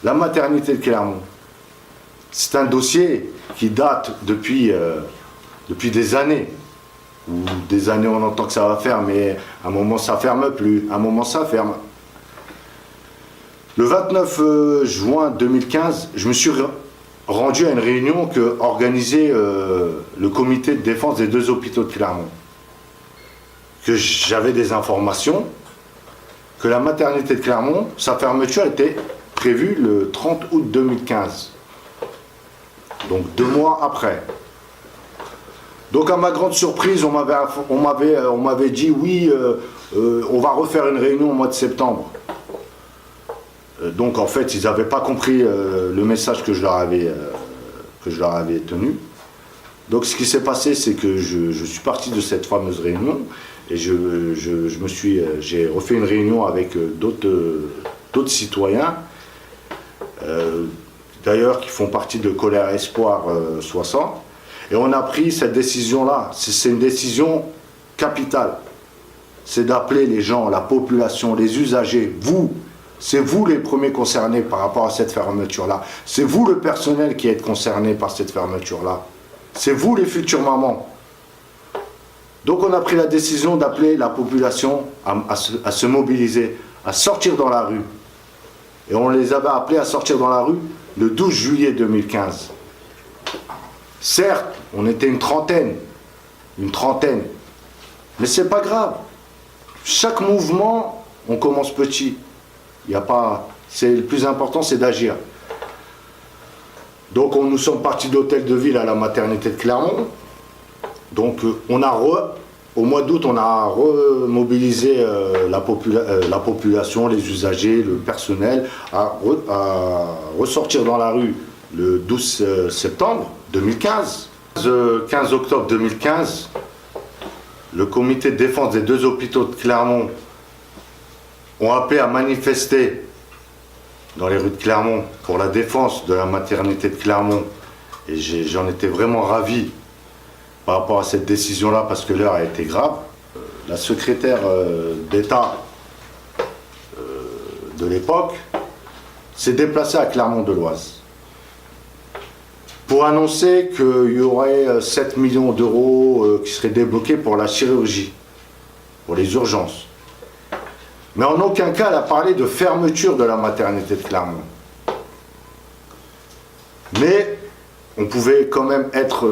La maternité de Clermont, c'est un dossier qui date depuis des années. Ou des années on entend que ça va faire, mais à un moment ça ferme plus, à un moment ça ferme. Le 29 juin 2015, je me suis rendu à une réunion que organisait le comité de défense des 2 hôpitaux de Clermont. Que j'avais des informations que la maternité de Clermont, sa fermeture était prévue le 30 août 2015. Donc 2 mois après. Donc à ma grande surprise, on m'avait dit oui, on va refaire une réunion au mois de septembre. Donc en fait, ils n'avaient pas compris le message que je leur avais tenu. Donc ce qui s'est passé, c'est que je suis parti de cette fameuse réunion et j'ai refait une réunion avec d'autres citoyens, d'ailleurs qui font partie de Colère Espoir 60. Et on a pris cette décision-là. C'est une décision capitale. C'est d'appeler les gens, la population, les usagers, vous. C'est vous les premiers concernés par rapport à cette fermeture-là. C'est vous le personnel qui êtes concerné par cette fermeture-là. C'est vous les futures mamans. Donc on a pris la décision d'appeler la population à se mobiliser, à sortir dans la rue. Et on les avait appelés à sortir dans la rue le 12 juillet 2015. Certes, on était une trentaine, mais c'est pas grave. Chaque mouvement, on commence petit. Le plus important, c'est d'agir. Donc nous sommes partis de l'hôtel de ville à la maternité de Clermont. Donc au mois d'août, on a remobilisé la population, les usagers, le personnel, à ressortir dans la rue le 12 septembre 2015. Le 15 octobre 2015, le comité de défense des 2 hôpitaux de Clermont ont appelé à manifester dans les rues de Clermont pour la défense de la maternité de Clermont. Et j'en étais vraiment ravi par rapport à cette décision-là parce que l'heure a été grave. La secrétaire d'État de l'époque s'est déplacée à Clermont-de-Loise pour annoncer qu'il y aurait 7 millions d'euros qui seraient débloqués pour la chirurgie, pour les urgences. Mais en aucun cas elle a parlé de fermeture de la maternité de Clermont. Mais on pouvait quand même être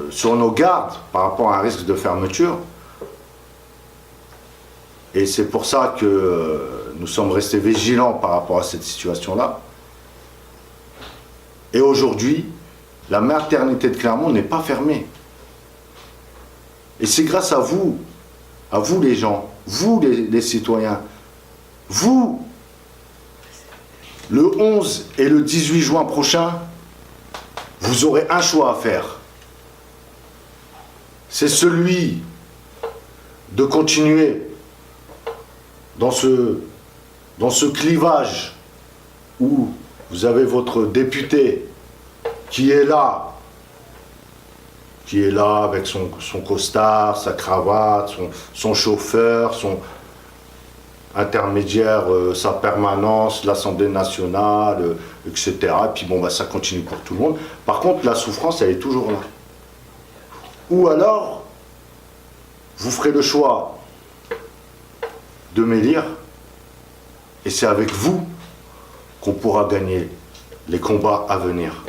sur nos gardes par rapport à un risque de fermeture. Et c'est pour ça que nous sommes restés vigilants par rapport à cette situation-là. Et aujourd'hui, la maternité de Clermont n'est pas fermée. Et c'est grâce à vous les gens, vous les citoyens, vous, le 11 et le 18 juin prochain, vous aurez un choix à faire. C'est celui de continuer dans ce clivage où vous avez votre député qui est là avec son costard, sa cravate, son chauffeur, son intermédiaire, sa permanence, l'Assemblée nationale, etc. Et puis bon, ça continue pour tout le monde. Par contre, la souffrance, elle est toujours là. Ou alors, vous ferez le choix de m'élire, et c'est avec vous qu'on pourra gagner les combats à venir.